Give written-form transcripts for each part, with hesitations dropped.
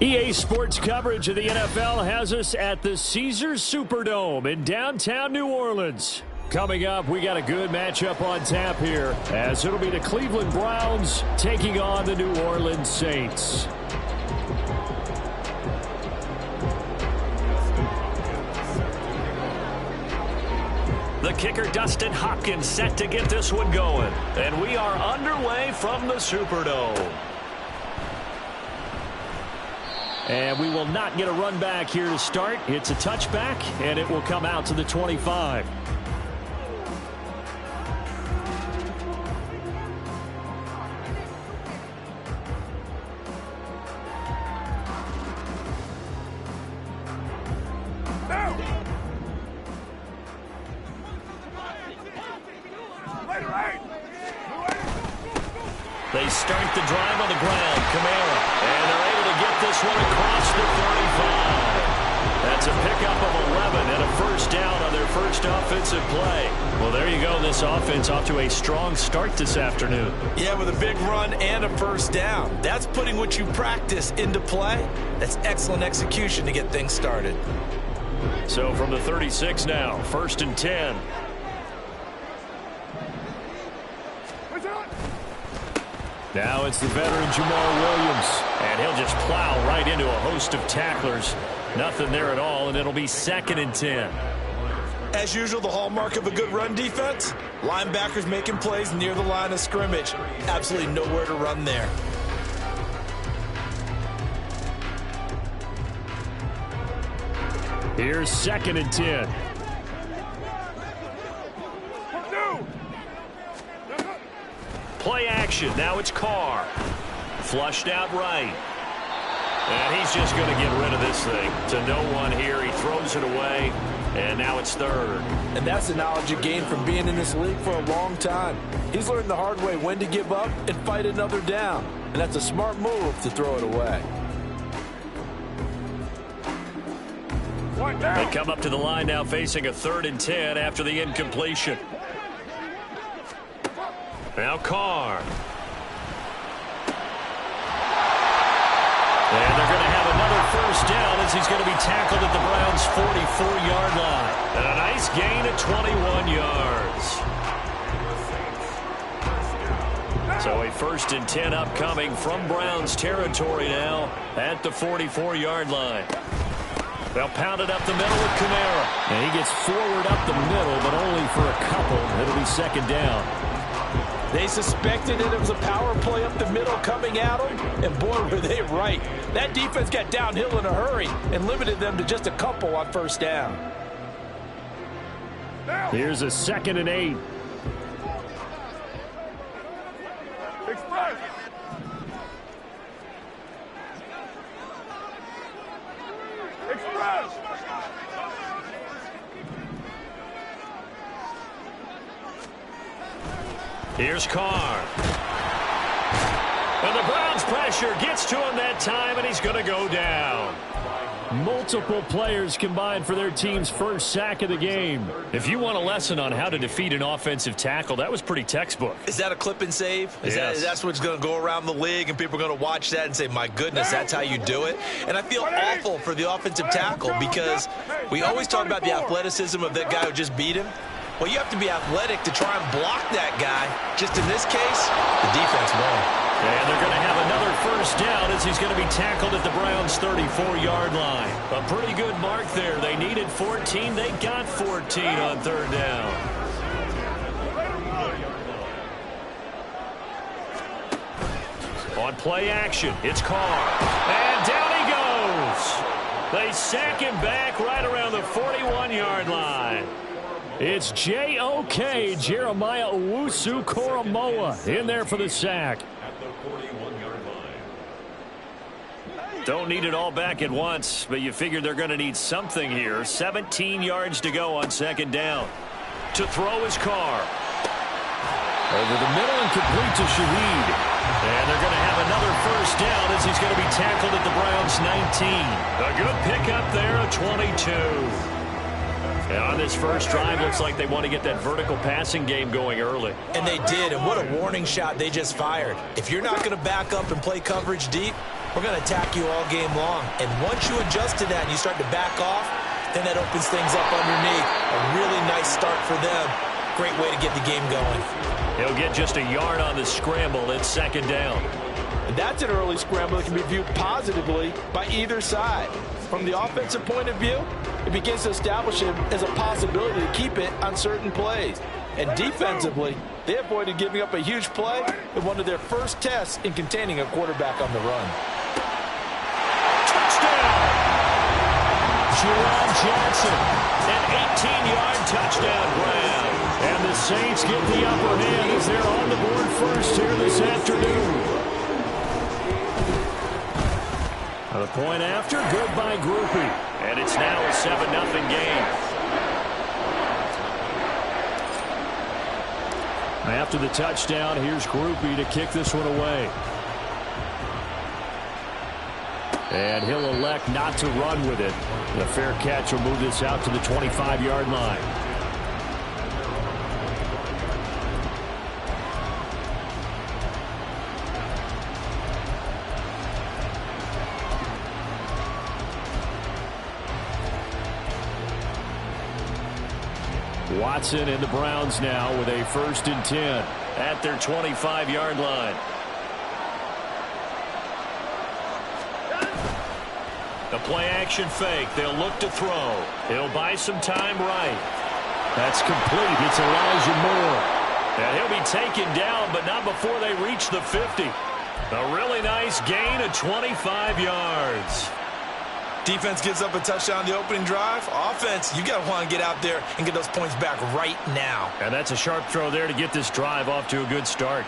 EA Sports coverage of the NFL has us at the Caesars Superdome in downtown New Orleans. Coming up, we got a good matchup on tap here, as it'll be the Cleveland Browns taking on the New Orleans Saints. The kicker, Dustin Hopkins, set to get this one going. And we are underway from the Superdome. And we will not get a run back here to start. It's a touchback, and it will come out to the 25. They start the drive on the ground. Kamara. And they're able to get this one across the 35. That's a pickup of 11 and a first down on their first offensive play. Well, there you go. This offense off to a strong start this afternoon. Yeah, with a big run and a first down. That's putting what you practice into play. That's excellent execution to get things started. So from the 36 now, 1st and 10. Now it's the veteran Jamal Williams, and he'll just plow right into a host of tacklers. Nothing there at all, and it'll be 2nd and 10. As usual, the hallmark of a good run defense, linebackers making plays near the line of scrimmage. Absolutely nowhere to run there. Here's 2nd and 10. Play action. Now it's Carr. Flushed out right. And he's just going to get rid of this thing. To no one here. He throws it away. And now it's 3rd. And that's the knowledge you gain from being in this league for a long time. He's learned the hard way when to give up and fight another down. And that's a smart move to throw it away. They come up to the line now facing a 3rd and 10 after the incompletion. Now Carr. And they're going to have another first down as he's going to be tackled at the Browns' 44-yard line. And a nice gain of 21 yards. So a 1st and 10 upcoming from Browns territory now at the 44-yard line. They'll pound it up the middle with Kamara. And he gets forward up the middle, but only for a couple. It'll be 2nd down. They suspected that it was a power play up the middle coming at them, and boy, were they right. That defense got downhill in a hurry and limited them to just a couple on 1st down. Here's a 2nd and 8. Express. Express. Here's Carr. And the Browns pressure gets to him that time, and he's going to go down. Multiple players combined for their team's 1st sack of the game. If you want a lesson on how to defeat an offensive tackle, that was pretty textbook. Is that a clip and save? Yes. That's what's going to go around the league, and people are going to watch that and say, my goodness, that's how you do it? And I feel awful for the offensive tackle because we always talk about the athleticism of that guy who just beat him. Well, you have to be athletic to try and block that guy. Just in this case, the defense won. And they're going to have another 1st down as he's going to be tackled at the Browns' 34-yard line. A pretty good mark there. They needed 14. They got 14 on 3rd down. On play action, it's Carr. And down he goes. They sack him back right around the 41-yard line. It's J.O.K. Jeremiah Owusu-Koramoah in there for the sack. Don't need it all back at once, but you figure they're going to need something here. 17 yards to go on 2nd down. To throw his Carr. Over the middle and complete to Shaheed. And they're going to have another 1st down as he's going to be tackled at the Browns' 19. A good pickup there, a 22. And on this 1st drive, looks like they want to get that vertical passing game going early. And they did, and what a warning shot they just fired. If you're not going to back up and play coverage deep, we're going to attack you all game long. And once you adjust to that and you start to back off, then that opens things up underneath. A really nice start for them. Great way to get the game going. He'll get just a yard on the scramble. It's 2nd down. And that's an early scramble that can be viewed positively by either side. From the offensive point of view, it begins to establish him as a possibility to keep it on certain plays. And defensively, they avoided giving up a huge play in one of their first tests in containing a quarterback on the run. Touchdown! Jerome Johnson, an 18-yard touchdown grab. And the Saints get the upper hand as they're on the board 1st here this afternoon. The point after, good by Groupie. And it's now a 7-0 game. After the touchdown, here's Groupie to kick this one away. And he'll elect not to run with it. The fair catch will move this out to the 25-yard line. Watson and the Browns now with a 1st and 10 at their 25-yard line. The play action fake. They'll look to throw. He'll buy some time right. That's complete. It's Elijah Moore. And he'll be taken down, but not before they reach the 50. A really nice gain of 25 yards. Defense gives up a touchdown on the opening drive. Offense, you got to want to get out there and get those points back right now. And that's a sharp throw there to get this drive off to a good start.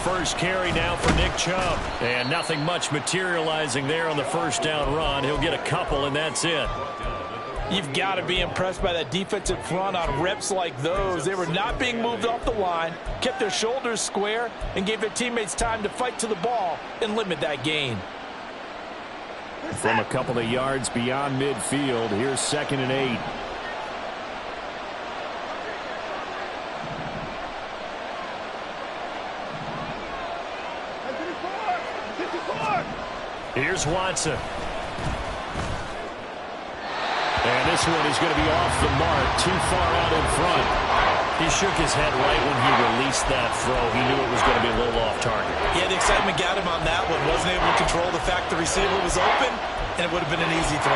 First carry now for Nick Chubb. And nothing much materializing there on the 1st down run. He'll get a couple, and that's it. You've got to be impressed by that defensive front on reps like those. They were not being moved off the line, kept their shoulders square, and gave their teammates time to fight to the ball and limit that gain. From a couple of yards beyond midfield, here's 2nd and 8. Here's Watson. And this one is going to be off the mark, too far out in front. He shook his head right when he released that throw. He knew it was going to be a little off target. Yeah, the excitement got him on that one. Wasn't able to control the fact the receiver was open, and it would have been an easy throw.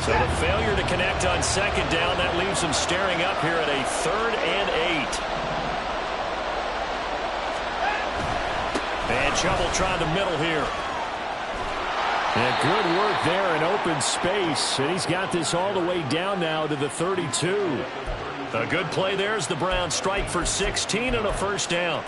So the failure to connect on 2nd down, that leaves him staring up here at a 3rd and 8. And trouble trying to middle here. And good work there in open space. And he's got this all the way down now to the 32. A good play there as the Browns strike for 16 and a 1st down.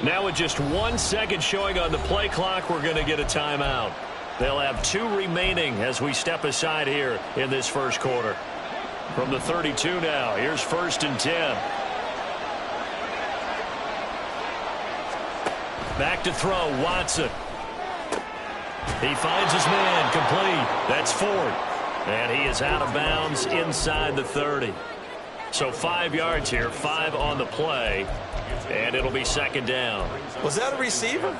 Now with just 1 second showing on the play clock, we're going to get a timeout. They'll have 2 remaining as we step aside here in this 1st quarter. From the 32 now, here's 1st and 10. Back to throw, Watson. He finds his man, complete. That's Ford. And he is out of bounds inside the 30. So 5 yards here, 5 on the play. And it'll be 2nd down. Was that a receiver?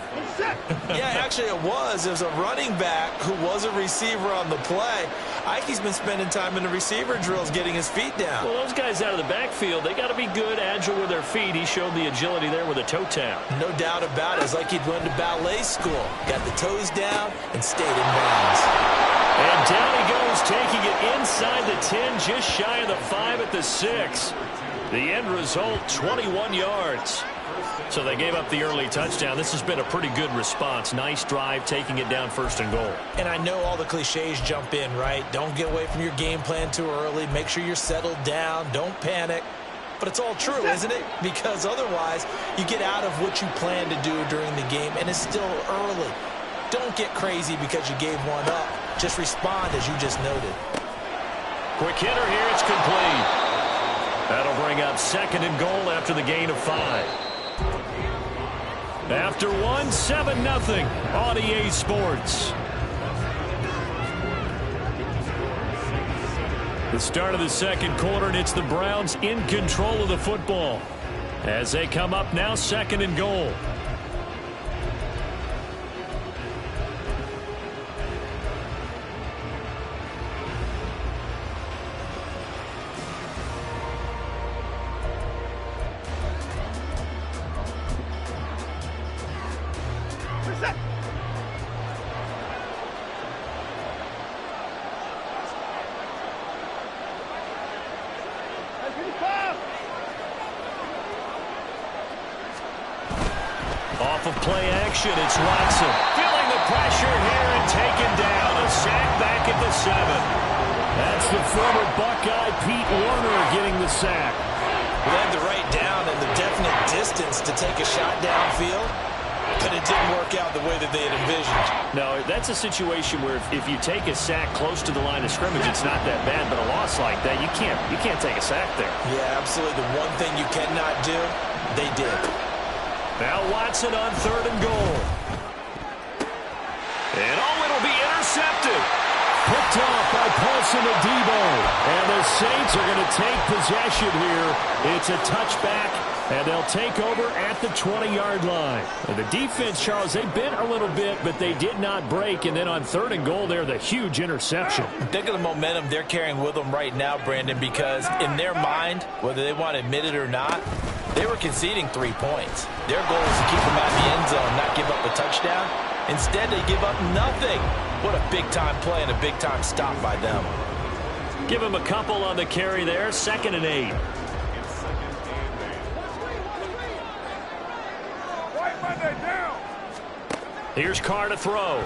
Yeah, actually it was. It was a running back who was a receiver on the play. Ikey's been spending time in the receiver drills getting his feet down. Well, those guys out of the backfield, they got to be good, agile with their feet. He showed the agility there with a toe tap. No doubt about it. It's like he'd went to ballet school. Got the toes down and stayed in bounds. And down he goes, taking it inside the 10, just shy of the 5 at the 6. The end result, 21 yards. So they gave up the early touchdown. This has been a pretty good response. Nice drive, taking it down 1st and goal. And I know all the cliches jump in, right? Don't get away from your game plan too early. Make sure you're settled down. Don't panic. But it's all true, isn't it? Because otherwise, you get out of what you plan to do during the game, and it's still early. Don't get crazy because you gave one up. Just respond as you just noted. Quick hitter here. It's complete. That'll bring up 2nd and goal after the gain of 5. After 1, 7-0 on EA Sports. The start of the 2nd quarter, and it's the Browns in control of the football. As they come up now, 2nd and goal. Off of play action, it's Watson. Feeling the pressure here and taken down. A sack back at the 7. That's the former Buckeye Pete Warner getting the sack. He had the right down and the definite distance to take a shot downfield, but it didn't work out the way that they had envisioned. No, that's a situation where if you take a sack close to the line of scrimmage, it's not that bad, but a loss like that, you can't take a sack there. Yeah, absolutely. The one thing you cannot do, they did. Now Watson on 3rd and goal. And it'll be intercepted. Picked off by Paulson Adebo. And the Saints are going to take possession here. It's a touchback, and they'll take over at the 20-yard line. And the defense, Charles, they bit a little bit, but they did not break. And then on 3rd and goal there, the huge interception. Think of the momentum they're carrying with them right now, Brandon, because in their mind, whether they want to admit it or not, they were conceding 3 points. Their goal is to keep them out of the end zone, not give up a touchdown. Instead, they give up nothing. What a big-time play and a big-time stop by them. Give him a couple on the carry there. 2nd and 8. Here's Carr to throw.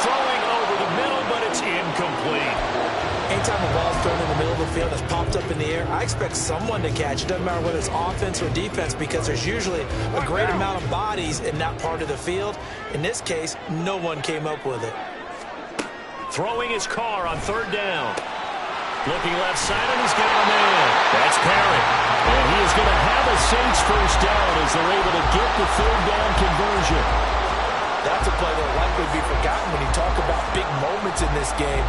Throwing over the middle, but it's incomplete. Anytime a ball's thrown in the middle of the field that's popped up in the air, I expect someone to catch it. Doesn't matter whether it's offense or defense, because there's usually a great amount of bodies in that part of the field. In this case, no one came up with it. Throwing his Carr on third down. Looking left side, and he's got a man. That's Parrott. And he is going to have a Saints first down as they're able to get the third down conversion. That's a play that will likely be forgotten when you talk about big moments in this game.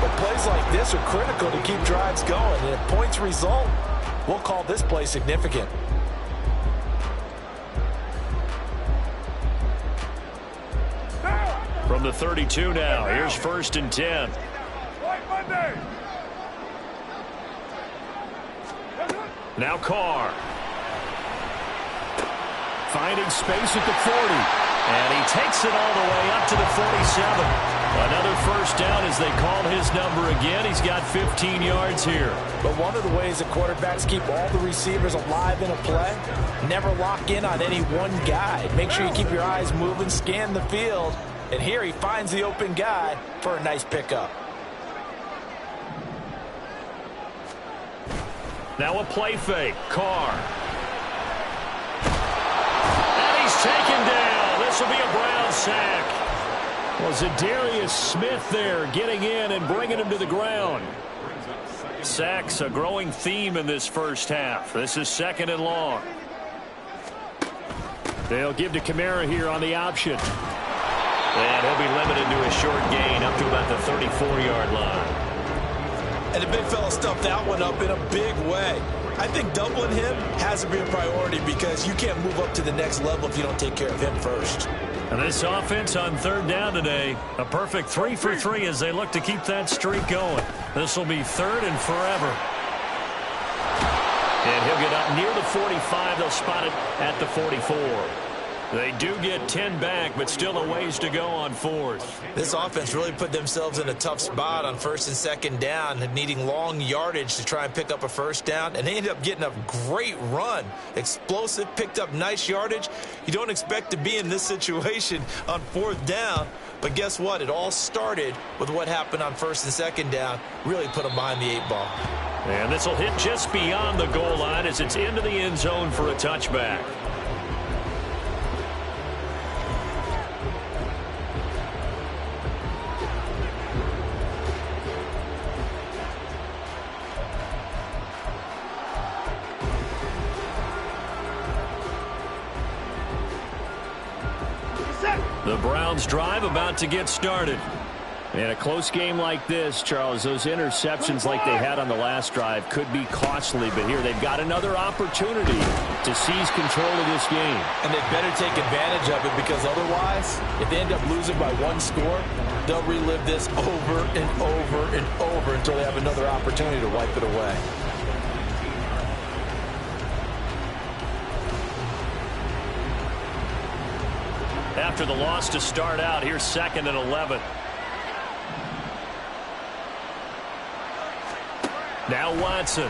But plays like this are critical to keep drives going. And if points result, we'll call this play significant. From the 32 now, here's 1st and 10. Now Carr. Finding space at the 40. And he takes it all the way up to the 47. Another first down as they call his number again. He's got 15 yards here. But one of the ways that quarterbacks keep all the receivers alive in a play, never lock in on any one guy. Make sure you keep your eyes moving, scan the field. And here he finds the open guy for a nice pickup. Now a play fake. Carr. And he's taken down. This will be a Brown sack. Was it Zadarius Smith there getting in and bringing him to the ground? Sacks a growing theme in this first half. This is 2nd and long. They'll give to Kamara here on the option. And he'll be limited to a short gain up to about the 34-yard line. And the big fella stuffed that one up in a big way. I think doubling him has to be a priority because you can't move up to the next level if you don't take care of him first. And this offense on third down today, a perfect 3 for 3 as they look to keep that streak going. This will be 3rd and forever. And he'll get up near the 45. They'll spot it at the 44. They do get 10 back, but still a ways to go on 4th. This offense really put themselves in a tough spot on 1st and 2nd down, needing long yardage to try and pick up a first down, and they ended up getting a great run. Explosive, picked up nice yardage. You don't expect to be in this situation on 4th down, but guess what? It all started with what happened on 1st and 2nd down. Really put them behind the 8 ball. And this will hit just beyond the goal line as it's into the end zone for a touchback. The Browns drive about to get started. In a close game like this, Charles, those interceptions like they had on the last drive could be costly, but here they've got another opportunity to seize control of this game. And they better take advantage of it because otherwise, if they end up losing by 1 score, they'll relive this over and over and over until they have another opportunity to wipe it away. After the loss to start out, here's 2nd and 11. Now Watson.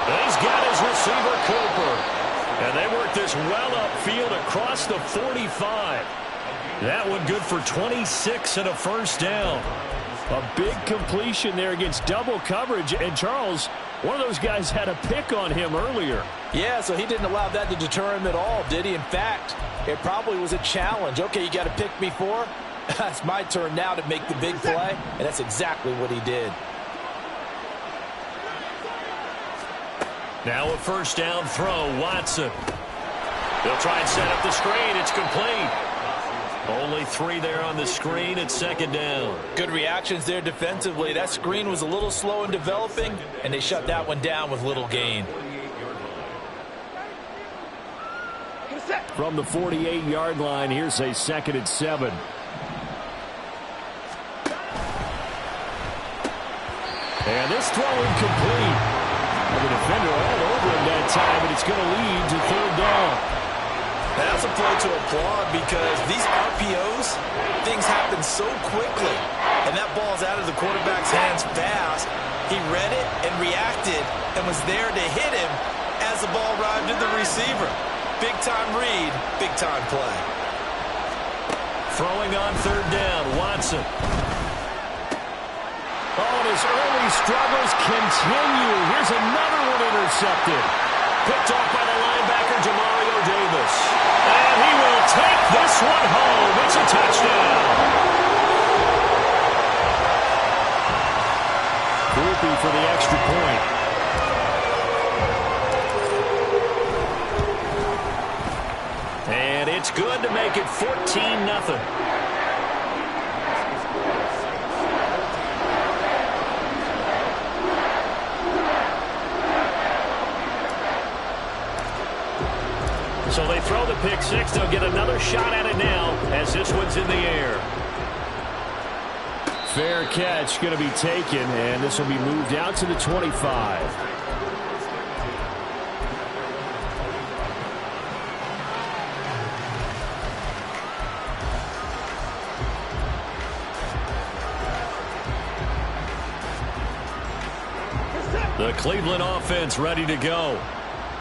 He's got his receiver Cooper. And they work this well upfield across the 45. That one good for 26 and a first down. A big completion there against double coverage. And Charles, one of those guys had a pick on him earlier. Yeah, so he didn't allow that to deter him at all, did he? In fact, it probably was a challenge. Okay, you got to pick me 4. It's my turn now to make the big play, and that's exactly what he did. Now a first down throw, Watson. They'll try and set up the screen. It's complete. Only 3 there on the screen at 2nd down. Good reactions there defensively. That screen was a little slow in developing, and they shut that one down with little gain. From the 48-yard line, here's a 2nd and 7. And this throw incomplete. The defender all over him that time, and it's going to lead to 3rd down. That's a play to applaud because these RPOs, things happen so quickly. And that ball's out of the quarterback's hands fast. He read it and reacted and was there to hit him as the ball arrive to the receiver. Big-time read, big-time play. Throwing on third down, Watson. Oh, and his early struggles continue. Here's another one intercepted. Picked off by the linebacker, Demario Davis. And he will take this one home. It's a touchdown. Groupie for the extra point. And it's good to make it 14-0. So they throw the pick six. They'll get another shot at it now as this one's in the air. Fair catch going to be taken, and this will be moved out to the 25. The Cleveland offense ready to go.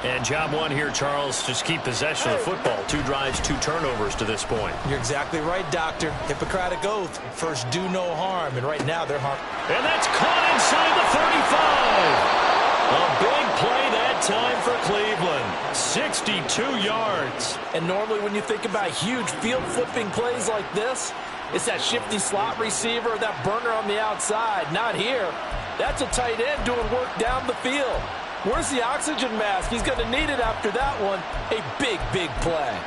And job one here, Charles, just keep possession of the football. 2 drives, 2 turnovers to this point. You're exactly right, Doctor. Hippocratic oath. First, do no harm. And right now, they're harm. And that's caught inside the 35. A big play that time for Cleveland. 62 yards. And normally when you think about huge field-flipping plays like this, it's that shifty slot receiver, that burner on the outside. Not here. That's a tight end doing work down the field. Where's the oxygen mask? He's going to need it after that one. A big, big play.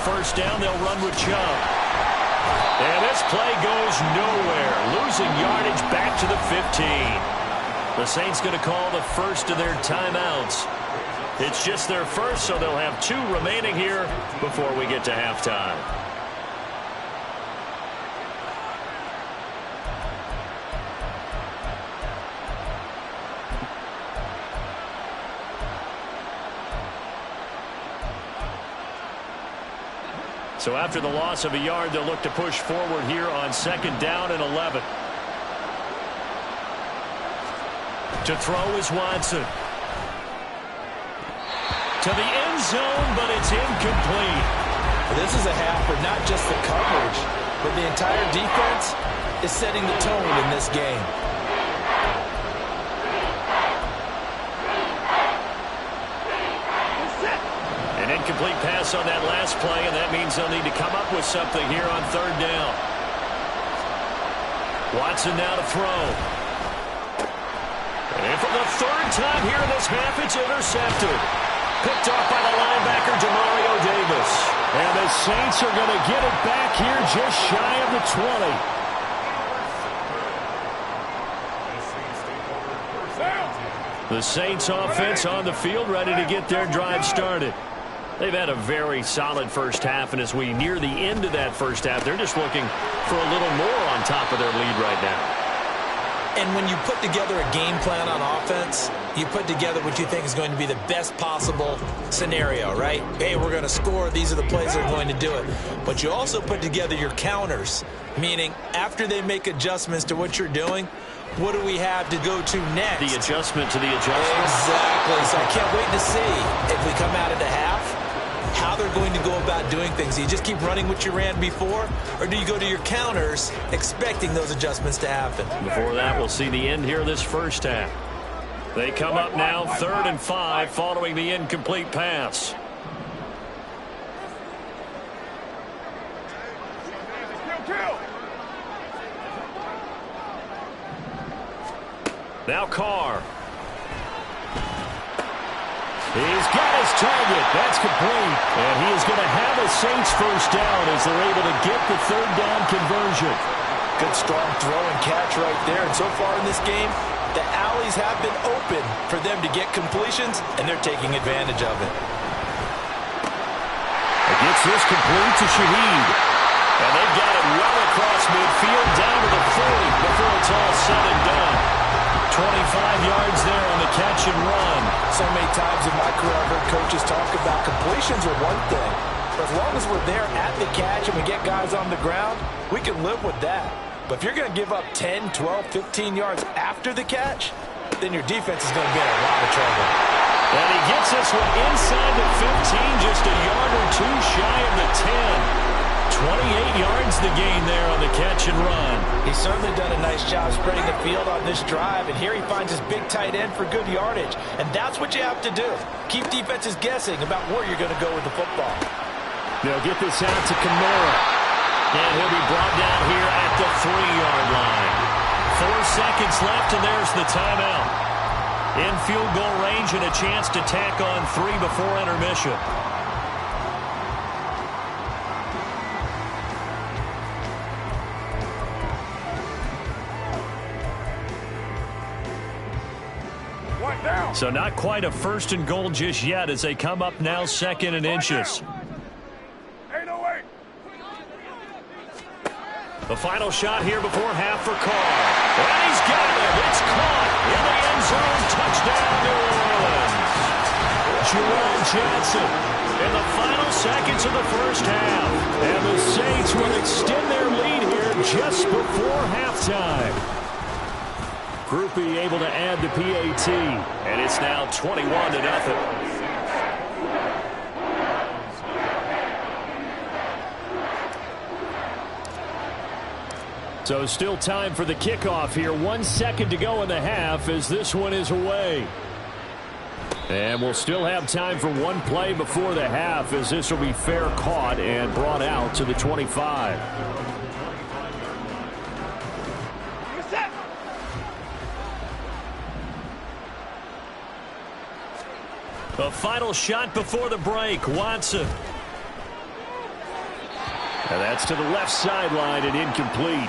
First down, they'll run with Chubb. And this play goes nowhere. Losing yardage back to the 15. The Saints going to call the first of their timeouts. It's just their first, so they'll have 2 remaining here before we get to halftime. So after the loss of a yard, they'll look to push forward here on 2nd down and 11. To throw is Watson. To the end zone, but it's incomplete. This is a half for not just the coverage, but the entire defense is setting the tone in this game. An incomplete pass on that last play, and that means they'll need to come up with something here on 3rd down. Watson now to throw. And for the 3rd time here in this half, it's intercepted. Picked off by the linebacker, Demario Davis. And the Saints are going to get it back here just shy of the 20. The Saints offense on the field ready to get their drive started. They've had a very solid first half, and as we near the end of that first half, they're just looking for a little more on top of their lead right now. And when you put together a game plan on offense, you put together what you think is going to be the best possible scenario, right? Hey, we're going to score. These are the plays that are going to do it. But you also put together your counters, meaning after they make adjustments to what you're doing, what do we have to go to next? The adjustment to the adjustment. Exactly. So I can't wait to see if we come out of the half, how they're going to go about doing things. Do you just keep running what you ran before, or do you go to your counters expecting those adjustments to happen? Before that, we'll see the end here of this first half. They come up now 3rd and 5 following the incomplete pass. Now Carr. He's got his target. That's complete. And he is going to have a Saints first down as they're able to get the 3rd down conversion. Good, strong throw and catch right there. And so far in this game, the alleys have been open for them to get completions, and they're taking advantage of it. Gets this complete to Shaheed. And they've got it well across midfield down to the 40 before it's all said and done. 25 yards there on the catch and run. So many times in my career I've heard coaches talk about completions are one thing. But as long as we're there at the catch and we get guys on the ground, we can live with that. But if you're going to give up 10, 12, 15 yards after the catch, then your defense is going to be in a lot of trouble. And he gets this one inside the 15, just a yard or two shy of the 10. 28 yards the gain there on the catch and run. He's certainly done a nice job spreading the field on this drive, and here he finds his big tight end for good yardage. And that's what you have to do. Keep defenses guessing about where you're going to go with the football. They'll get this out to Kamara. And he'll be brought down here at the 3-yard line. 4 seconds left, and there's the timeout. In field goal range and a chance to tack on 3 before intermission. So not quite a 1st and goal just yet as they come up now 2nd and inches. The final shot here before half for Carr. And he's got it. It's caught in the end zone. Touchdown, New Orleans. Jerome Johnson in the final seconds of the first half. And the Saints will extend their lead here just before halftime. Groupie able to add the PAT. And it's now 21-0. So still time for the kickoff here. 1 second to go in the half as this one is away. And we'll still have time for one play before the half as this will be fair caught and brought out to the 25. The final shot before the break. Watson. And that's to the left sideline and incomplete.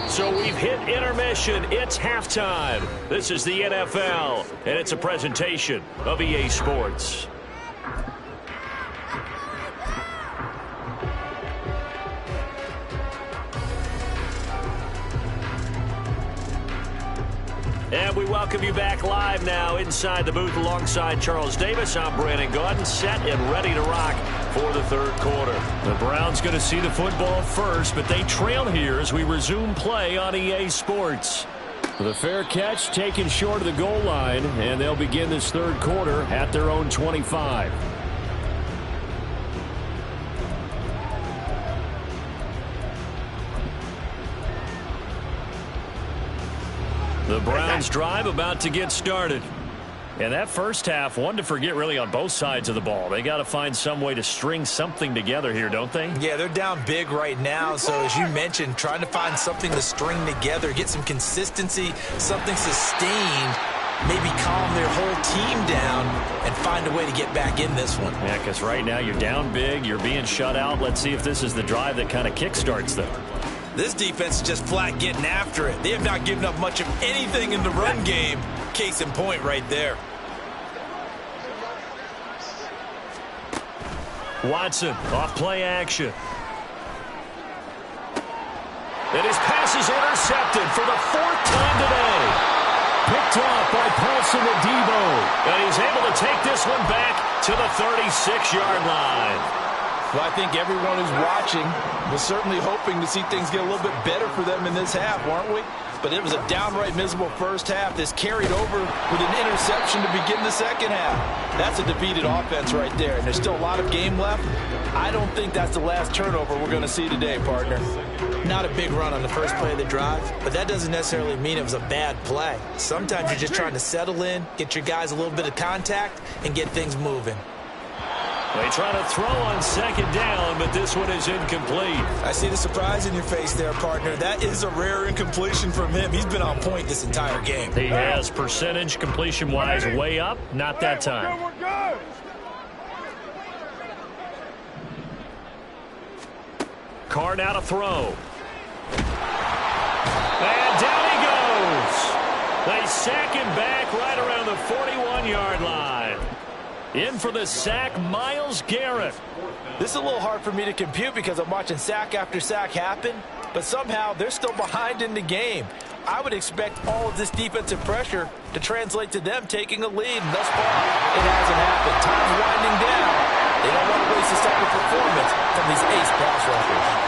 So we've hit intermission. It's halftime. This is the NFL, and it's a presentation of EA Sports. And we welcome you back live now inside the booth alongside Charles Davis. I'm Brandon Gaudin, set and ready to rock for the third quarter. The Browns going to see the football first, but they trail here as we resume play on EA Sports. The fair catch taken short of the goal line, and they'll begin this third quarter at their own 25. The Browns drive about to get started. And that first half, one to forget really on both sides of the ball. They got to find some way to string something together here, don't they? Yeah, they're down big right now. So as you mentioned, trying to find something to string together, get some consistency, something sustained, maybe calm their whole team down and find a way to get back in this one. Yeah, because right now you're down big, you're being shut out. Let's see if this is the drive that kind of kickstarts them. This defense is just flat getting after it. They have not given up much of anything in the run game. Case in point right there. Watson off play action. And his pass is intercepted for the 4th time today. Picked off by Paulson Adebo. And he's able to take this one back to the 36-yard line. Well, I think everyone who's watching was certainly hoping to see things get a little bit better for them in this half, weren't we? But it was a downright miserable first half. This carried over with an interception to begin the second half. That's a defeated offense right there, and there's still a lot of game left. I don't think that's the last turnover we're going to see today, partner. Not a big run on the first play of the drive, but that doesn't necessarily mean it was a bad play. Sometimes you're just trying to settle in, get your guys a little bit of contact, and get things moving. They try to throw on second down, but this one is incomplete. I see the surprise in your face there, partner. That is a rare incompletion from him. He's been on point this entire game. He has percentage completion-wise way up. Not that time. Carr now to throw. And down he goes. They sack him back right around the 41-yard line. In for the sack, Myles Garrett. This is a little hard for me to compute because I'm watching sack after sack happen, but somehow they're still behind in the game. I would expect all of this defensive pressure to translate to them taking a lead, and thus far, it hasn't happened. Time's winding down. They don't want to waste this type of performance from these ace pass rushers.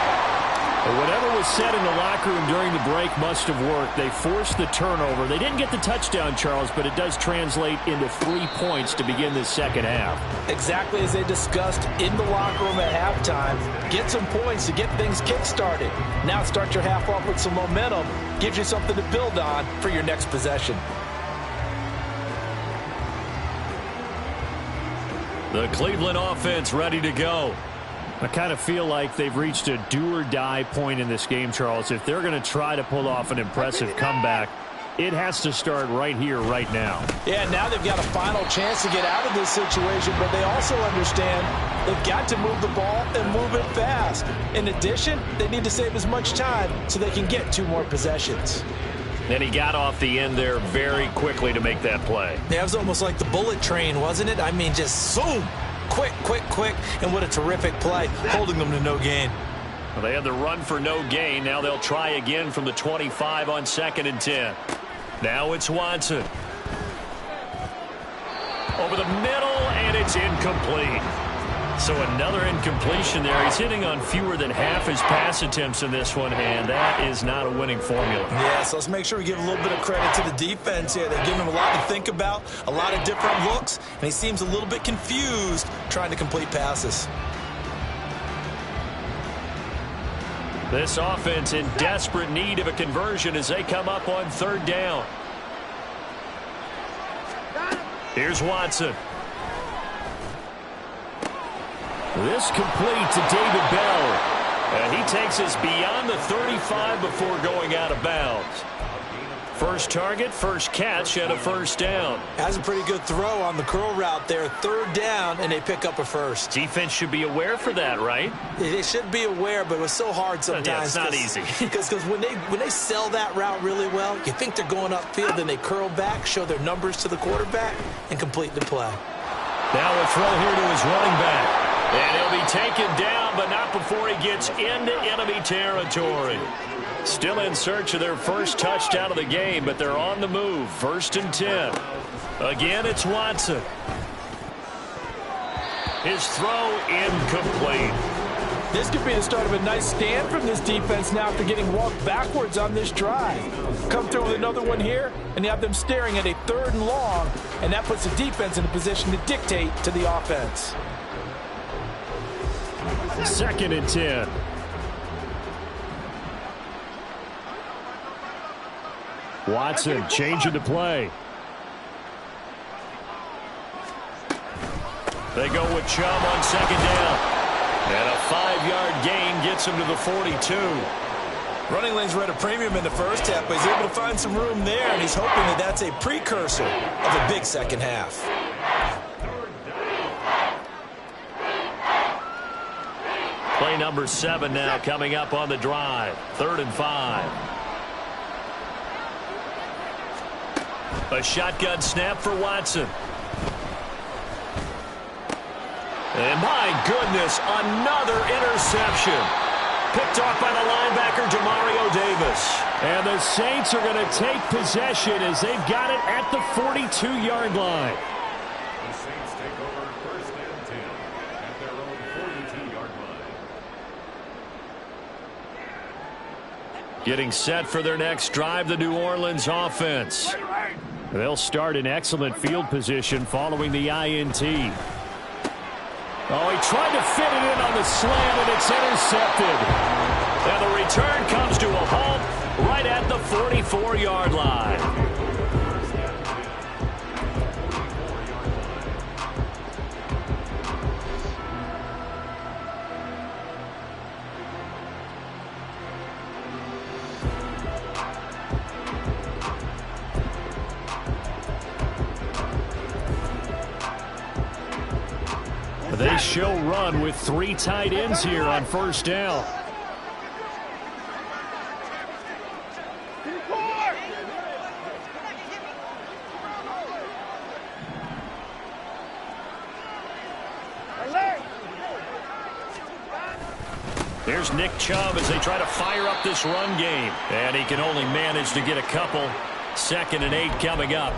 Whatever was said in the locker room during the break must have worked. They forced the turnover. They didn't get the touchdown, Charles, but it does translate into 3 points to begin this second half. Exactly as they discussed in the locker room at halftime. Get some points to get things kick-started. Now start your half off with some momentum. Gives you something to build on for your next possession. The Cleveland offense ready to go. I kind of feel like they've reached a do-or-die point in this game, Charles. If they're going to try to pull off an impressive comeback, it has to start right here, right now. Yeah, now they've got a final chance to get out of this situation, but they also understand they've got to move the ball and move it fast. In addition, they need to save as much time so they can get 2 more possessions. And he got off the end there very quickly to make that play. Yeah, it was almost like the bullet train, wasn't it? I mean, just zoom. Quick, quick, quick, and what a terrific play, holding them to no gain. Well, they had the run for no gain. Now they'll try again from the 25 on 2nd and 10. Now it's Watson. Over the middle, and it's incomplete. So another incompletion there. He's hitting on fewer than half his pass attempts in this one, and that is not a winning formula. Yeah, so let's make sure we give a little bit of credit to the defense here. They're giving him a lot to think about, a lot of different looks, and he seems a little bit confused trying to complete passes. This offense in desperate need of a conversion as they come up on 3rd down. Here's Watson. This complete to David Bell. And he takes us beyond the 35 before going out of bounds. First target, first catch, and a first down. Has a pretty good throw on the curl route there. 3rd down, and they pick up a first. Defense should be aware for that, right? They should be aware, but it was so hard sometimes. Yeah, it's not easy. Because when they sell that route really well, you think they're going upfield, then they curl back, show their numbers to the quarterback, and complete the play. Now a throw here to his running back. And he'll be taken down, but not before he gets into enemy territory. Still in search of their first touchdown of the game, but they're on the move. 1st and 10. Again, it's Watson. His throw incomplete. This could be the start of a nice stand from this defense now after getting walked backwards on this drive. Come through with another one here, and you have them staring at a 3rd and long, and that puts the defense in a position to dictate to the offense. 2nd and 10. Watson changing the play. They go with Chubb on 2nd down. And a 5-yard gain gets him to the 42. Running lanes were at a premium in the first half, but he's able to find some room there, and he's hoping that that's a precursor of a big second half. Play number 7 now coming up on the drive. 3rd and 5. A shotgun snap for Watson. And my goodness, another interception. Picked off by the linebacker, Demario Davis. And the Saints are going to take possession as they've got it at the 42-yard line. The Saints take over 1st and 10 at their own 42-yard line. Getting set for their next drive, the New Orleans offense. They'll start in excellent field position following the INT. Oh, he tried to fit it in on the slant, and it's intercepted. And the return comes to a halt right at the 44-yard line. They show run with 3 tight ends here on 1st down. Here's Nick Chubb as they try to fire up this run game. And he can only manage to get a couple. 2nd and 8 coming up.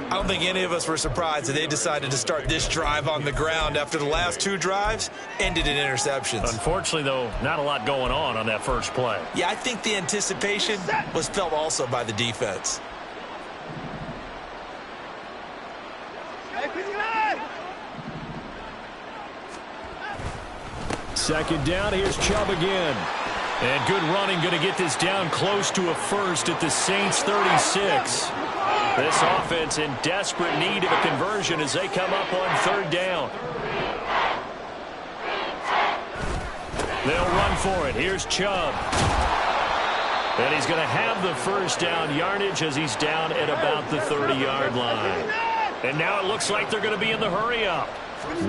I don't think any of us were surprised that they decided to start this drive on the ground after the last 2 drives ended in interceptions. Unfortunately, though, not a lot going on that first play. Yeah, I think the anticipation was felt also by the defense. Second down, here's Chubb again. And good running, going to get this down close to a first at the Saints 36. This offense in desperate need of a conversion as they come up on 3rd down. They'll run for it. Here's Chubb. And he's going to have the first down yardage as he's down at about the 30-yard line. And now it looks like they're going to be in the hurry-up.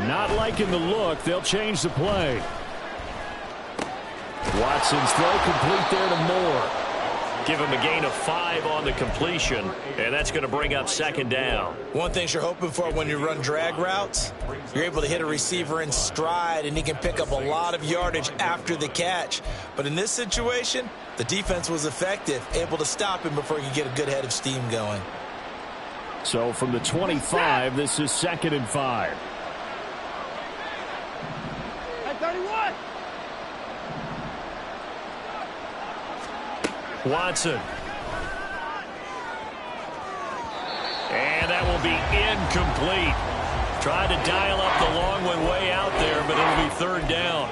Not liking the look. They'll change the play. Watson's throw complete there to Moore. Give him a gain of 5 on the completion, and that's going to bring up 2nd down. One thing you're hoping for when you run drag routes, you're able to hit a receiver in stride, and he can pick up a lot of yardage after the catch. But in this situation, the defense was effective, able to stop him before he could get a good head of steam going. So from the 25, this is 2nd and 5. Watson. And that will be incomplete. Tried to dial up the long one way out there, but it'll be 3rd down.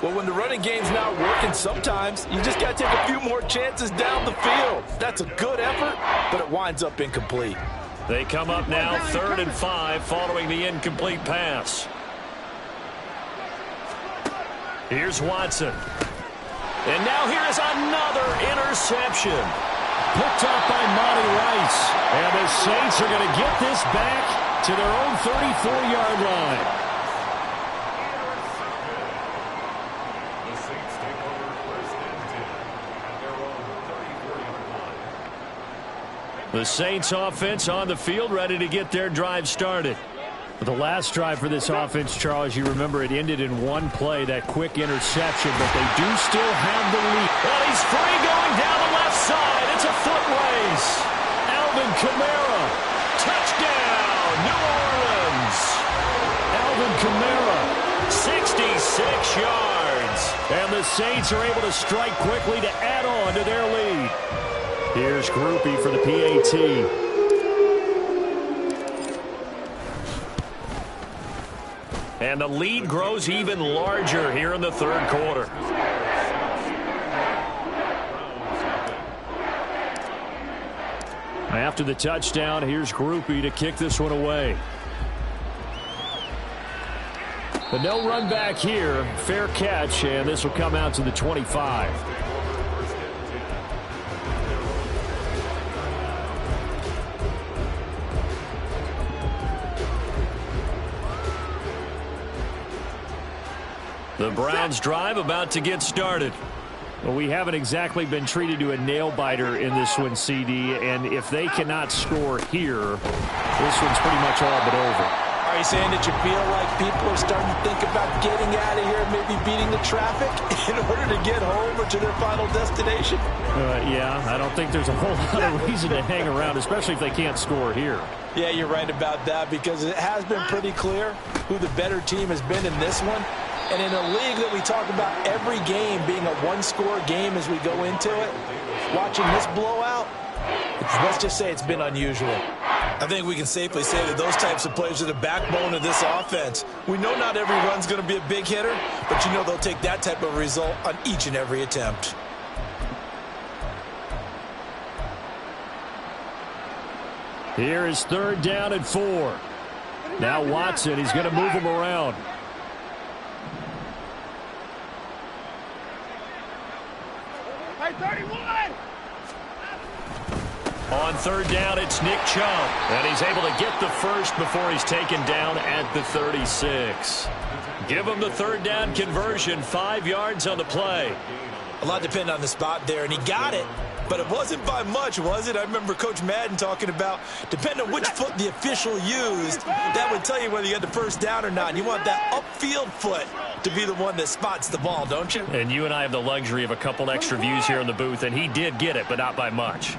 Well, when the running game's not working, sometimes you just got to take a few more chances down the field. That's a good effort, but it winds up incomplete. They come up now 3rd and 5 following the incomplete pass. Here's Watson. And now here is another interception. Picked up by Monty Rice. And the Saints are going to get this back to their own 34-yard line. The Saints take over 1st and 10 at their own 34-yard line. The Saints offense on the field, ready to get their drive started. But the last drive for this offense, Charles, you remember it ended in one play, that quick interception, but they do still have the lead. Well, he's free going down the left side. It's a foot race. Alvin Kamara. Touchdown, New Orleans. Alvin Kamara. 66 yards. And the Saints are able to strike quickly to add on to their lead. Here's Groupie for the PAT. And the lead grows even larger here in the 3rd quarter. After the touchdown, here's Groupie to kick this one away. But no run back here. Fair catch, and this will come out to the 25. The Browns drive about to get started. Well, we haven't exactly been treated to a nail-biter in this one, CD, and if they cannot score here, this one's pretty much all but over. Are you saying that you feel like people are starting to think about getting out of here and maybe beating the traffic in order to get home or to their final destination? Yeah, I don't think there's a whole lot of reason to hang around, especially if they can't score here. Yeah, you're right about that, because it has been pretty clear who the better team has been in this one. And in a league that we talk about every game being a one-score game as we go into it, watching this blowout, let's just say it's been unusual. I think we can safely say that those types of plays are the backbone of this offense. We know not every run's going to be a big hitter, but you know they'll take that type of result on each and every attempt. Here is 3rd down and 4. Now Watson, he's going to move him around. On 3rd down, it's Nick Chubb. And he's able to get the first before he's taken down at the 36. Give him the 3rd down conversion, 5 yards on the play. A lot depended on the spot there, and he got it. But it wasn't by much, was it? I remember Coach Madden talking about, depending on which foot the official used, that would tell you whether you had the first down or not. And you want that upfield foot to be the one that spots the ball, don't you? And you and I have the luxury of a couple extra views here in the booth, and he did get it, but not by much.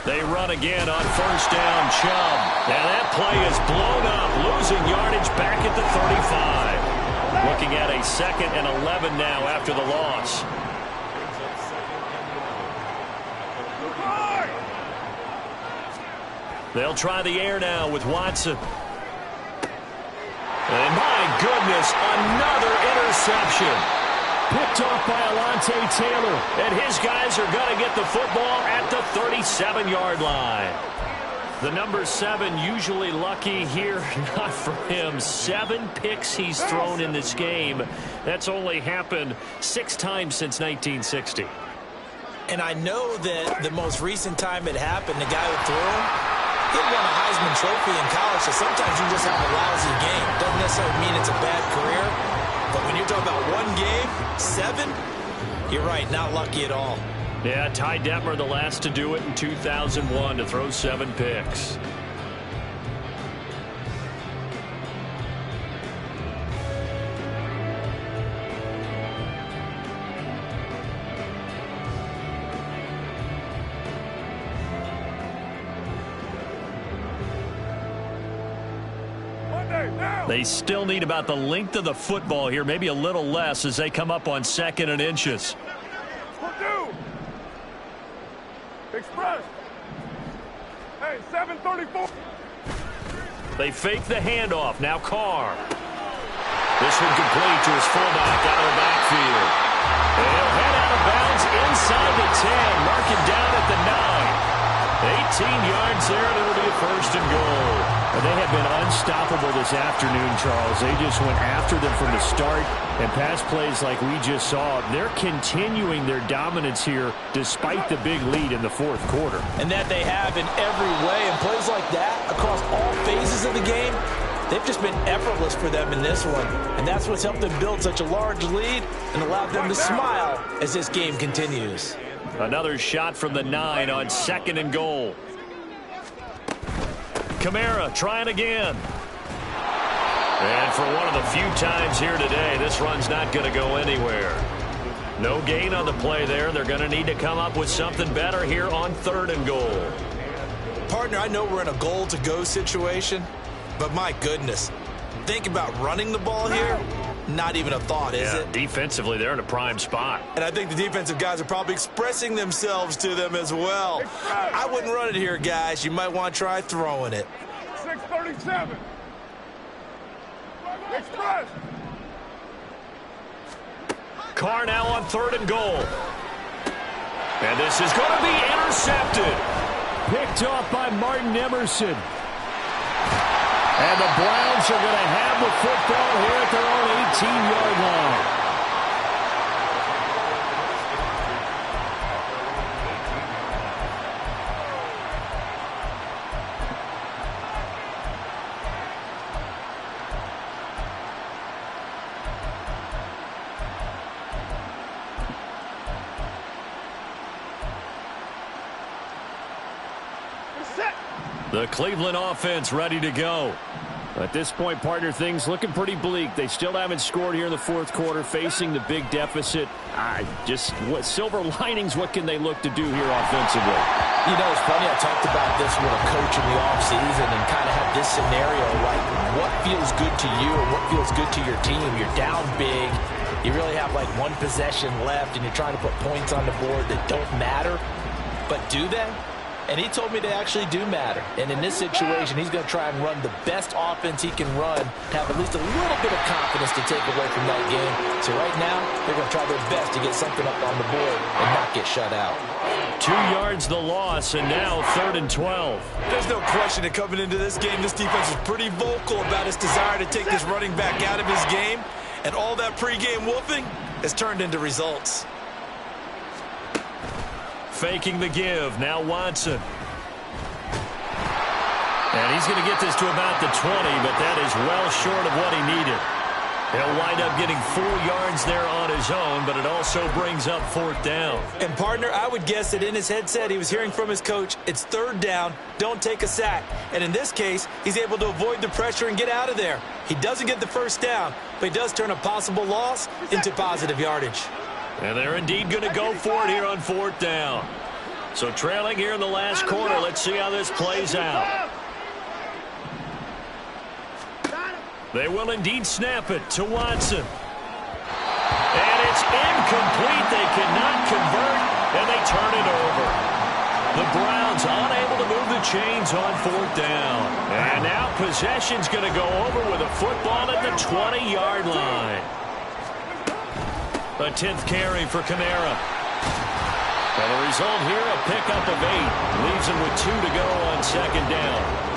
They run again on first down, Chubb. And that play is blown up, losing yardage back at the 35. Looking at a 2nd and 11 now after the loss. They'll try the air now with Watson. And my goodness, another interception. Picked off by Alontae Taylor. And his guys are going to get the football at the 37-yard line. The number 7 usually lucky here. Not for him. 7 picks he's thrown in this game. That's only happened 6 times since 1960. And I know that the most recent time it happened, the guy who threw him, he won a Heisman Trophy in college, so sometimes you just have a lousy game. Doesn't necessarily mean it's a bad career. But when you're talking about one game, 7, you're right, not lucky at all. Yeah, Ty Detmer, the last to do it in 2001, to throw 7 picks. They still need about the length of the football here, maybe a little less as they come up on 2nd and inches. Express. Hey, 734. They fake the handoff. Now Carr. This one complete to his fullback out of the backfield. And he'll head out of bounds inside the 10. Mark it down at the 9. 18 yards there, and it'll be a 1st and goal. And they have been unstoppable this afternoon, Charles. They just went after them from the start, and pass plays like we just saw. They're continuing their dominance here despite the big lead in the 4th quarter. And that they have in every way. And plays like that across all phases of the game, they've just been effortless for them in this one. And that's what's helped them build such a large lead and allowed them to smile as this game continues. Another shot from the 9 on 2nd and goal. Kamara trying again. And for one of the few times here today, this run's not going to go anywhere. No gain on the play there. They're going to need to come up with something better here on 3rd and goal. Partner, I know we're in a goal-to-go situation, but my goodness, think about running the ball here. Not even a thought, is it? Defensively, they're in a prime spot. And I think the defensive guys are probably expressing themselves to them as well. I wouldn't run it here, guys. You might want to try throwing it. 637. Express. Carr now on 3rd and goal. And this is going to be intercepted. Picked off by Martin Emerson. And the Browns are going to have the football here at their own 18-yard line. The Cleveland offense ready to go. At this point, partner, things looking pretty bleak. They still haven't scored here in the 4th quarter, facing the big deficit. What silver linings, what can they look to do here offensively? You know, it's funny, I talked about this with a coach in the offseason and kind of had this scenario, like what feels good to you and what feels good to your team. You're down big. You really have like one possession left, and you're trying to put points on the board that don't matter. But do they? And he told me they actually do matter. And in this situation, he's going to try and run the best offense he can run to have at least a little bit of confidence to take away from that game. So right now, they're going to try their best to get something up on the board and not get shut out. 2 yards the loss, and now 3rd and 12. There's no question that coming into this game, this defense is pretty vocal about its desire to take this running back out of his game. And all that pregame wolfing has turned into results. Faking the give. Now Watson. And he's going to get this to about the 20, but that is well short of what he needed. He'll wind up getting 4 yards there on his own, but it also brings up 4th down. And, partner, I would guess that in his headset he was hearing from his coach, it's 3rd down, don't take a sack. And in this case, he's able to avoid the pressure and get out of there. He doesn't get the 1st down, but he does turn a possible loss into positive yardage. And they're indeed going to go for it here on 4th down. So trailing here in the last quarter, let's see how this plays out. They will indeed snap it to Watson. And it's incomplete. They cannot convert, and they turn it over. The Browns unable to move the chains on 4th down. And now possession's going to go over with a football at the 20-yard line. A 10th carry for Kamara. And the result here, a pickup of 8. Leaves him with 2 to go on 2nd down.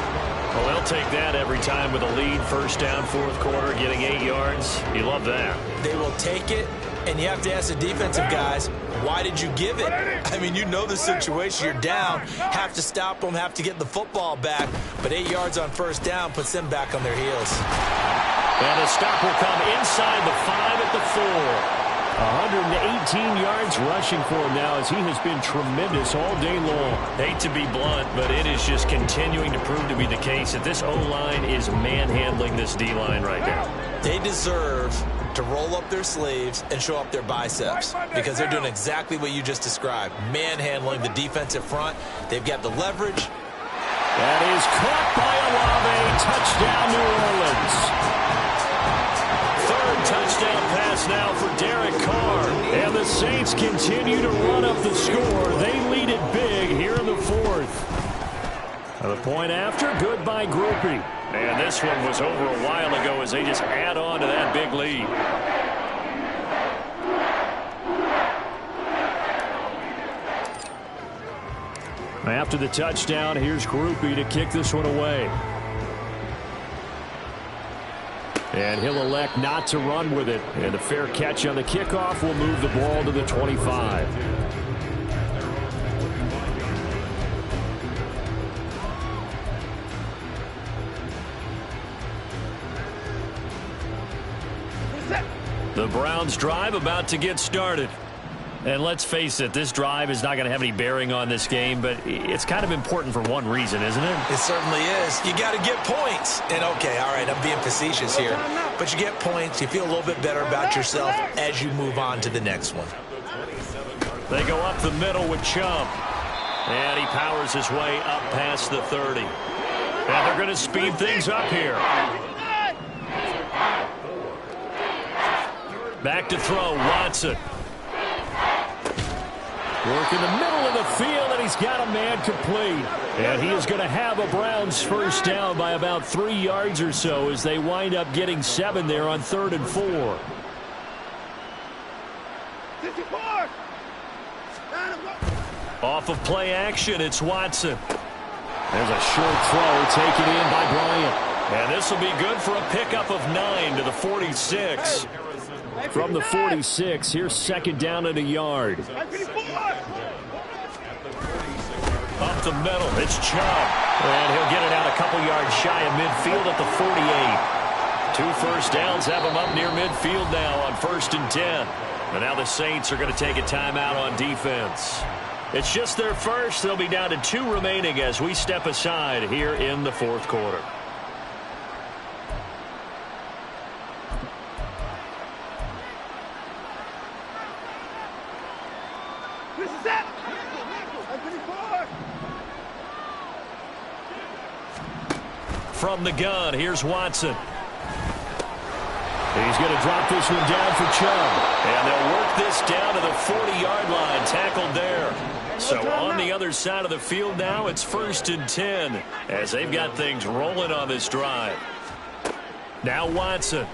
Well, they'll take that every time with a lead. 1st down, 4th quarter, getting 8 yards. You love that. They will take it, and you have to ask the defensive guys, why did you give it? I mean, you know the situation. You're down, have to stop them, have to get the football back. But 8 yards on 1st down puts them back on their heels. And a stop will come inside the 5 at the 4. 118 yards rushing for him now as he has been tremendous all day long. Hate to be blunt, but it is just continuing to prove to be the case that this O-line is manhandling this D-line right now. They deserve to roll up their sleeves and show up their biceps because they're doing exactly what you just described, manhandling the defensive front. They've got the leverage. That is caught by Olave. Touchdown, New Orleans. 3rd touchdown pass now for Derek Carr. And the Saints continue to run up the score. They lead it big here in the 4th. The point after, good by Groupie. And this one was over a while ago as they just add on to that big lead. After the touchdown, here's Groupie to kick this one away. And he'll elect not to run with it. And a fair catch on the kickoff will move the ball to the 25. The Browns drive about to get started. And let's face it, this drive is not going to have any bearing on this game, but it's kind of important for one reason, isn't it? It certainly is. You got to get points. And, okay, all right, I'm being facetious here. But you get points, you feel a little bit better about yourself as you move on to the next one. They go up the middle with Chubb. And he powers his way up past the 30. And they're going to speed things up here. Back to throw, Watson. Work in the middle of the field, and he's got a man complete. And he is going to have a Browns 1st down by about 3 yards or so as they wind up getting 7 there on 3rd and 4. Off of play action, it's Watson. There's a short throw taken in by Bryant. And this will be good for a pickup of 9 to the 46. From the 46, here's 2nd down and a yard. Up the middle, it's Chubb. And he'll get it out a couple yards shy of midfield at the 48. 2 first downs have him up near midfield now on 1st and 10. And now the Saints are going to take a timeout on defense. It's just their first. They'll be down to 2 remaining as we step aside here in the 4th quarter. From the gun, here's Watson. He's going to drop this one down for Chubb. And they'll work this down to the 40-yard line, tackled there. So on the other side of the field now, it's 1st and 10 as they've got things rolling on this drive. Now Watson.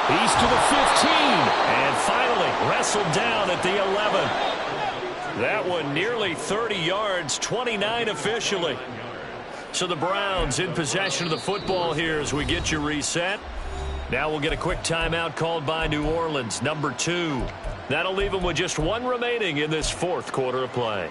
He's to the 15. And finally wrestled down at the 11. That one nearly 30 yards, 29 officially. So the Browns in possession of the football here as we get you reset. Now we'll get a quick timeout called by New Orleans, number 2. That'll leave them with just 1 remaining in this 4th quarter of play.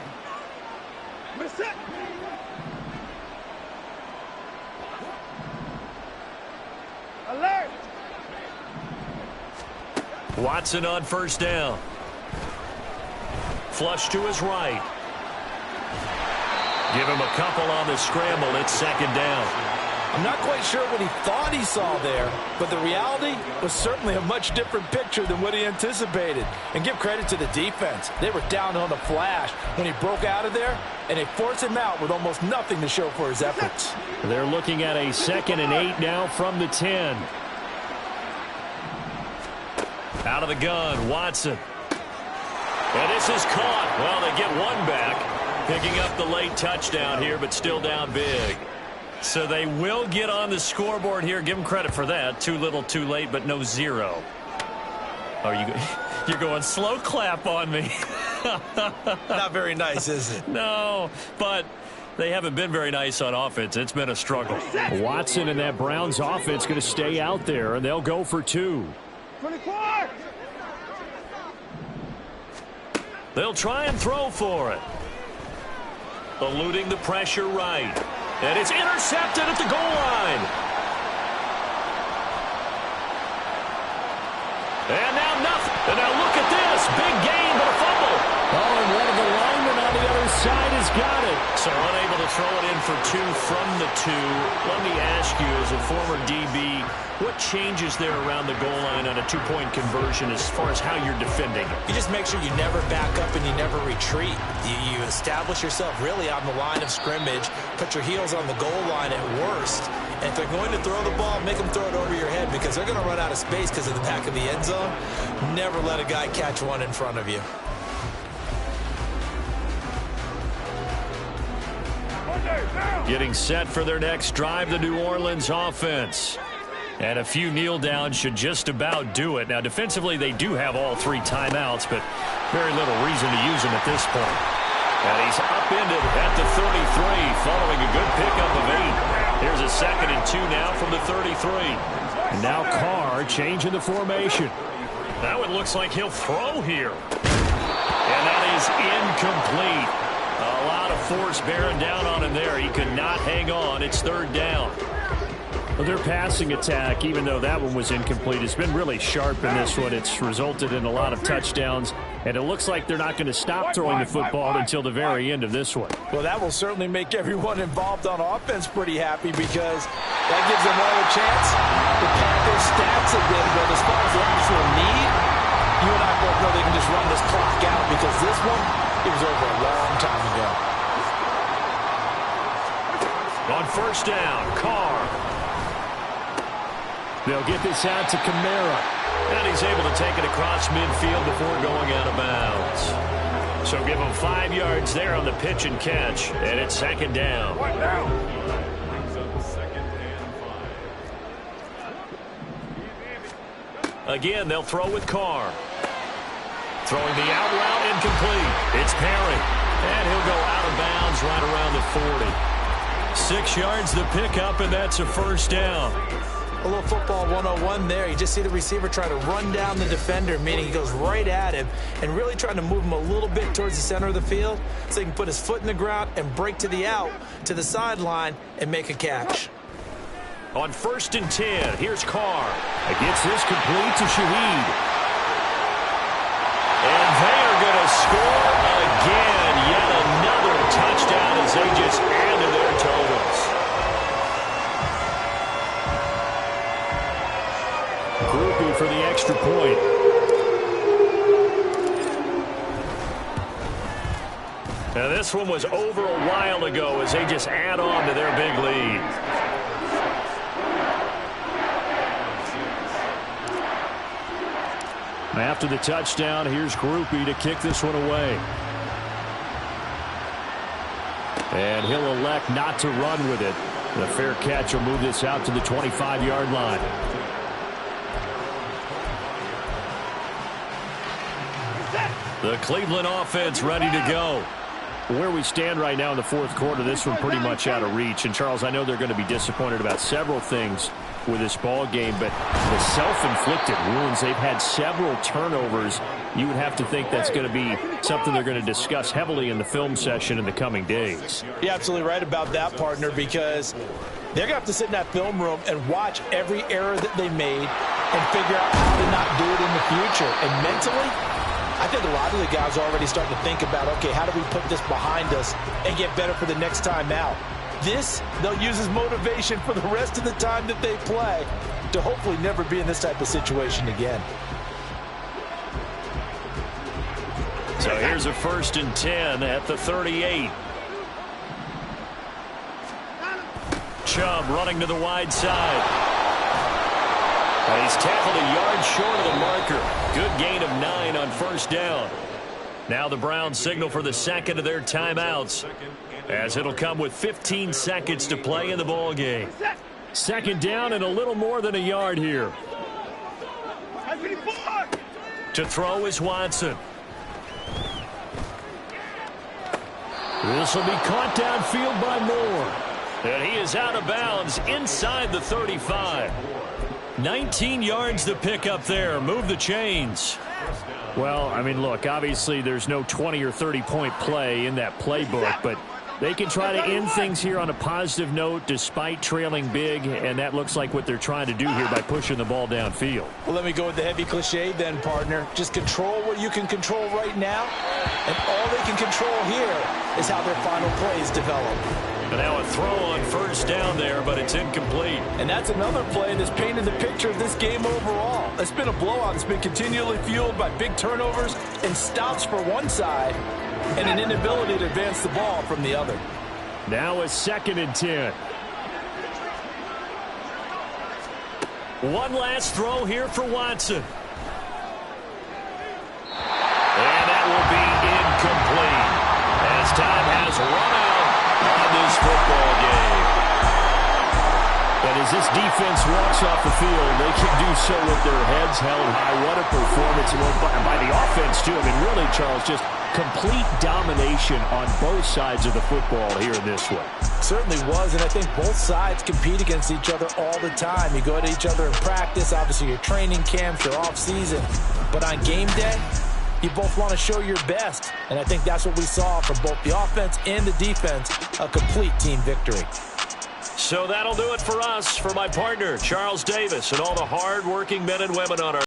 Watson on first down. Flush to his right. Give him a couple on the scramble. It's second down. I'm not quite sure what he thought he saw there, but the reality was certainly a much different picture than what he anticipated. And give credit to the defense. They were down on the flash when he broke out of there, and they forced him out with almost nothing to show for his efforts. They're looking at a 2nd and 8 now from the 10. Out of the gun, Watson. And this is caught. Well, they get one back, picking up the late touchdown here, but still down big. So they will get on the scoreboard here. Give them credit for that. Too little, too late, but no 0. You're going slow clap on me. Not very nice, is it? No, but they haven't been very nice on offense. It's been a struggle. Watson and that Browns offense going to stay out there, and they'll go for 2. They'll try and throw for it. Eluding the pressure right. And it's intercepted at the goal line. And now nothing. And now look at this. Big gain, but a fumble. Oh, and one of the linemen on the other side has got it. So unable to throw it in for 2 from the 2. Let me ask you, as a former DB, what changes there around the goal line on a 2-point conversion as far as how you're defending? You just make sure you never back up and you never retreat. You establish yourself really on the line of scrimmage, put your heels on the goal line at worst, and if they're going to throw the ball, make them throw it over your head because they're going to run out of space because of the back of the end zone. Never let a guy catch one in front of you. Getting set for their next drive, the New Orleans offense. And a few kneel downs should just about do it. Now, defensively, they do have all 3 timeouts, but very little reason to use them at this point. And he's upended at the 33, following a good pickup of 8. Here's a 2nd and 2 now from the 33. And now Carr changing the formation. Now it looks like he'll throw here. And that is incomplete. A lot of force bearing down on him there. He could not hang on. It's 3rd down. Well, their passing attack, even though that one was incomplete, has been really sharp in this one. It's resulted in a lot of touchdowns, and it looks like they're not going to stop throwing the football until the very end of this one. Well, that will certainly make everyone involved on offense pretty happy because that gives them all a chance to pad their stats a bit. But as far as the actual need, you and I both know they can just run this clock out because this one, it was over a long time ago. On first down, Carr. They'll get this out to Kamara. And he's able to take it across midfield before going out of bounds. So give him 5 yards there on the pitch and catch. And it's 2nd down. Again, they'll throw with Carr. Throwing the out route incomplete. It's Perry. And he'll go out of bounds right around the 40. 6 yards the pickup, and that's a first down. A little football 101 there. You just see the receiver try to run down the defender, meaning he goes right at him and really trying to move him a little bit towards the center of the field so he can put his foot in the ground and break to the out, to the sideline, and make a catch. On 1st and 10, here's Carr. It gets this complete to Shaheed. And they are going to score again. Yet another touchdown as they just add to their totals. Groupie for the extra point. Now this one was over a while ago as they just add on to their big lead. After the touchdown, here's Groupie to kick this one away. And he'll elect not to run with it. The fair catch will move this out to the 25-yard line. The Cleveland offense ready to go. Where we stand right now in the 4th quarter, this one pretty much out of reach. And, Charles, I know they're going to be disappointed about several things with this ball game, but the self-inflicted wounds, they've had several turnovers. You would have to think that's going to be something they're going to discuss heavily in the film session in the coming days. You're absolutely right about that, partner, because they're going to have to sit in that film room and watch every error that they made, and figure out how to not do it in the future. And mentally, I think a lot of the guys are already starting to think about, okay, how do we put this behind us and get better for the next time out? This, they'll use as motivation for the rest of the time that they play to hopefully never be in this type of situation again. So here's a 1st and 10 at the 38. Chubb running to the wide side. And he's tackled a yard short of the marker. Good gain of 9 on 1st down. Now the Browns signal for the second of their timeouts, as it'll come with 15 seconds to play in the ball game. 2nd down and a little more than a yard here. To throw is Watson. This will be caught downfield by Moore. And he is out of bounds inside the 35. 19 yards to pick up there. Move the chains. Well, I mean, look, obviously there's no 20 or 30-point play in that playbook, but they can try to end things here on a positive note despite trailing big, and that looks like what they're trying to do here by pushing the ball downfield. Well, let me go with the heavy cliche then, partner. Just control what you can control right now, and all they can control here is how their final plays develop. And now a throw on 1st down there, but it's incomplete. And that's another play that's painted the picture of this game overall. It's been a blowout. It's been continually fueled by big turnovers and stops for one side and an inability to advance the ball from the other. Now a 2nd and 10. One last throw here for Watson. And that will be incomplete as time has run out on this football game. And as this defense walks off the field, they can do so with their heads held high. What a performance by the offense, too. I mean, really, Charles, just complete domination on both sides of the football here in this one. Certainly was, and I think both sides compete against each other all the time. You go to each other in practice, obviously your training camps, your off-season. But on game day, you both want to show your best. And I think that's what we saw from both the offense and the defense, a complete team victory. So that'll do it for us. For my partner, Charles Davis, and all the hard-working men and women on our